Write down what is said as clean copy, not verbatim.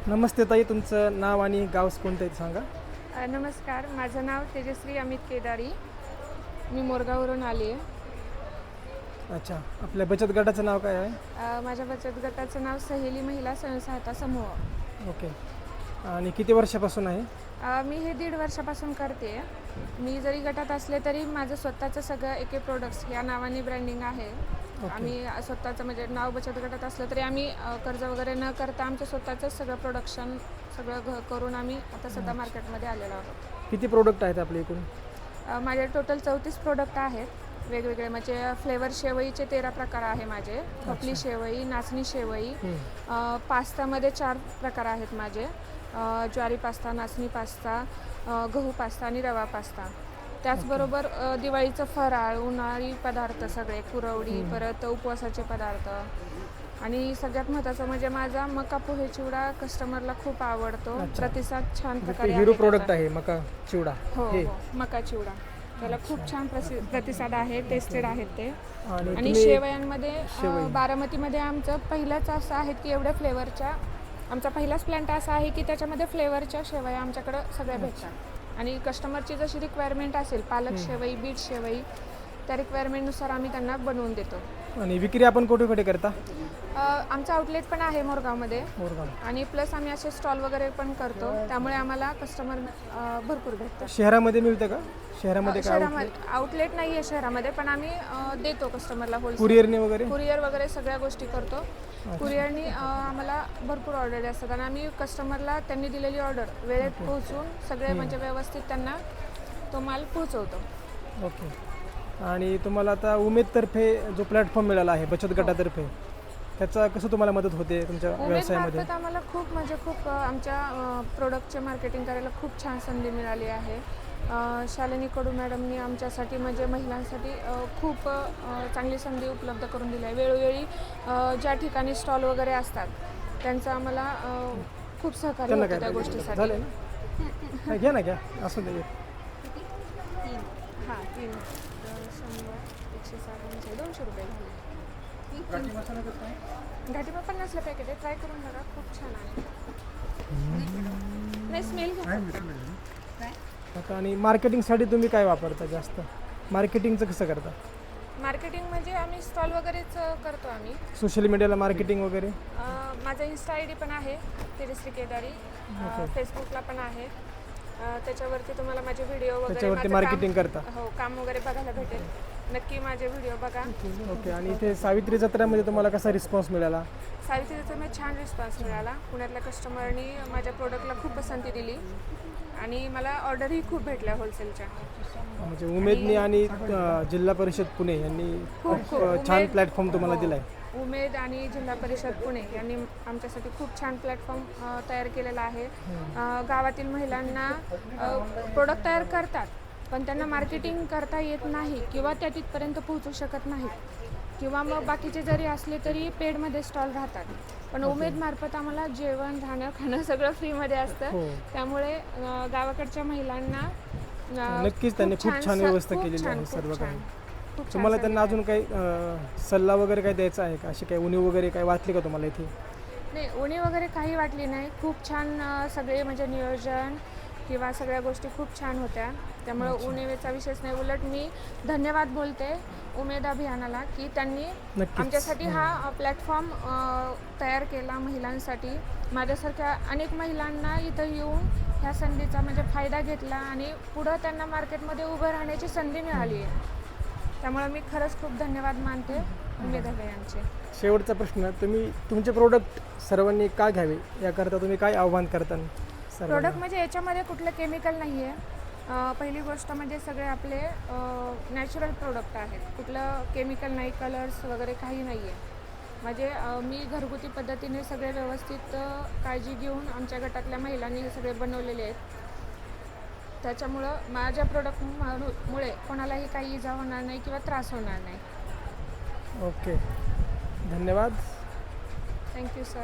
नमस्ते ताई, तुमचं नाव आणि गाव कोणतं आहे सांगा. नमस्कार, माझं नाव तेजश्री अमित केदारी. मी मोरगाववरून आली आहे. अच्छा, आपल्या बचत गटाचं नाव काय आहे? माझ्या बचत गटाचं नाव सहेली महिला स्वयंसहायता समूह. ओके. आणि किती वर्षापासून आहे? मी हे 1.5 वर्षापासून करते. मी जरी गटात असले तरी माझं स्वतःचं सगळं एके प्रोडक्ट्स या नावाने ब्रँडिंग आहे. आम्ही स्वतःचं म्हणजे नाव बचत गटात असलं तरी आम्ही कर्ज वगैरे न करता आमचं स्वतःचं सगळं प्रोडक्शन सगळं करून आम्ही आता सध्या मार्केटमध्ये आलेलो आहोत. किती प्रोडक्ट आहेत आपले एकूण? माझे टोटल 34 प्रोडक्ट आहेत. वेगवेगळे म्हणजे फ्लेवर शेवईचे 13 प्रकार आहे माझे. खपली शेवई, नाचणी शेवई, पास्तामध्ये 4 प्रकार आहेत माझे. ज्वारी पास्ता, नाचणी पास्ता, गहू पास्ता आणि रवा पास्ता. त्याचबरोबर दिवाळीचं फराळ, उन्हाळी पदार्थ सगळे, कुरवडी, परत उपवासाचे पदार्थ आणि सगळ्यात महत्त्वाचं म्हणजे माझा मका पोहे चिवडा कस्टमरला खूप आवडतो. प्रतिसाद छान प्रकारे हिरो प्रोडक्ट आहे मका चिवडा. हो, मका चिवडा त्याला खूप छान प्रतिसाद आहे. टेस्टेड आहेत ते. आणि शेवयांमध्ये बारामतीमध्ये आमचं पहिलंच असं आहे की एवढ्या फ्लेवरच्या आमचा पहिलाच प्लॅन्ट असा आहे की त्याच्यामध्ये फ्लेवरच्या शेवया आमच्याकडं सगळ्या भेटतात. आणि कस्टमरची जशी रिक्वायरमेंट असेल, पालक शेवई, बीट शेवई, त्या रिक्वायरमेंटनुसार आम्ही त्यांना बनवून देतो. आणि विक्री आपण कुठे कुठे करता? आमचं आउटलेट पण आहे मोरगावमध्ये आणि प्लस आम्ही असे स्टॉल वगैरे पण करतो. त्यामुळे आम्हाला कस्टमर भरपूर भेटतात. शहरामध्ये मिळतं का? शहरामध्ये आउटलेट नाही आहे शहरामध्ये, पण आम्ही देतो कस्टमरला होलसेल. कुरिअर वगैरे सगळ्या गोष्टी करतो. कुरिअरनी आम्हाला भरपूर ऑर्डर असतात आणि आम्ही कस्टमरला त्यांनी दिलेली ऑर्डर वेळेत पोहोचून सगळे म्हणजे व्यवस्थित त्यांना तो माल पोहोचवतो. ओके. आणि तुम्हाला आता उमेदतर्फे जो प्लॅटफॉर्म मिळाला आहे बचत गटातर्फे, त्याचा कसं तुम्हाला मदत होते तुमच्या व्यवसायामध्ये? आम्हाला खूप आमच्या प्रोडक्टचे मार्केटिंग करायला खूप छान संधी मिळाली आहे. शालिनी कडू मॅडमनी आमच्यासाठी म्हणजे महिलांसाठी खूप चांगली संधी उपलब्ध करून दिली आहे. वेळोवेळी ज्या ठिकाणी स्टॉल वगैरे असतात त्यांचं आम्हाला खूप सहकार्य होतं त्या गोष्टीसाठी. घ्या ना, घ्या असू दे. 3 100 160 200 रुपये झाले. घाटी 50ला पॅकेट आहे. ट्राय करून बघा, खूप छान आहे. नाही, स्मेल घ्या. आता आणि मार्केटिंगसाठी तुम्ही काय वापरता जास्त? मार्केटिंगचं कसं करता? मार्केटिंग म्हणजे आम्ही स्टॉल वगैरेच करतो. आम्ही सोशल मीडियाला मार्केटिंग वगैरे? माझा इन्स्टा ID पण आहे तेजश्री केदारी. फेसबुकला पण आहे. त्याच्यावरती तुम्हाला माझे व्हिडिओ वगैरे मार्केटिंग करता? हो, काम वगैरे बघायला भेटेल. नक्की माझे व्हिडिओ बघा. ओके. आणि इथे सावित्री जत्रेमध्ये तुम्हाला कसा रिस्पॉन्स मिळाला? सावित्री जत्रेमध्ये छान रिस्पॉन्स मिळाला. पुण्यातल्या कस्टमरनी माझ्या प्रोडक्टला खूप पसंती दिली आणि मला ऑर्डरही खूप भेटल्या होलसेलच्या. म्हणजे उमेदनी आणि जिल्हा परिषद पुणे यांनी खूप छान प्लॅटफॉर्म तुम्हाला दिलाय. उमेद आणि जिल्हा परिषद पुणे यांनी आमच्यासाठी खूप छान प्लॅटफॉर्म तयार केलेला आहे. गावातील महिलांना प्रोडक्ट तयार करतात पण त्यांना मार्केटिंग करता येत नाही किंवा त्या तिथपर्यंत पोहोचू शकत नाहीत किंवा मग बाकीचे जरी असले तरी पेडमध्ये स्टॉल राहतात. पण उमेदमार्फत आम्हाला जेवण, राहणं, खाणं सगळं फ्रीमध्ये असतं. त्यामुळे गावाकडच्या महिलांना नक्कीच त्यांनी खूप छान व्यवस्था केलेली आहे सर्व काही. तुम्हाला त्यांना अजून काही सल्ला वगैरे काय द्यायचा आहे का? अशी काही उणीव वगैरे काय वाटली का तुम्हाला इथे? नाही, उणीव वगैरे काही वाटली नाही. खूप छान सगळे म्हणजे नियोजन किंवा सगळ्या गोष्टी खूप छान होत्या. त्यामुळे उणीवेचा विषयच नाही. उलट मी धन्यवाद बोलते उमेद अभियानाला की त्यांनी आमच्यासाठी हा प्लॅटफॉर्म तयार केला महिलांसाठी. माझ्यासारख्या अनेक महिलांना इथं येऊन ह्या संधीचा म्हणजे फायदा घेतला आणि पुढं त्यांना मार्केटमध्ये उभं राहण्याची संधी मिळाली आहे. त्यामुळे मी खरंच खूप धन्यवाद मानते उमेद अभियानचे. शेवटचा प्रश्न, तुम्ही तुमचे प्रोडक्ट सर्वांनी का घ्यावे याकरता तुम्ही काय आव्हान करता? प्रोडक्ट म्हणजे याच्यामध्ये कुठलं केमिकल नाही आहे. पहिली गोष्ट म्हणजे सगळे आपले नॅचरल प्रोडक्ट आहेत. कुठलं केमिकल नाही, कलर्स वगैरे काही नाही आहे. म्हणजे मी घरगुती पद्धतीने सगळे व्यवस्थित काळजी घेऊन आमच्या गटातल्या महिलांनी हे सगळे बनवलेले आहेत. त्याच्यामुळं माझ्या प्रोडक्टमुळे कोणालाही काही इजा होणार नाही किंवा त्रास होणार नाही. ओके, धन्यवाद. Thank you sir.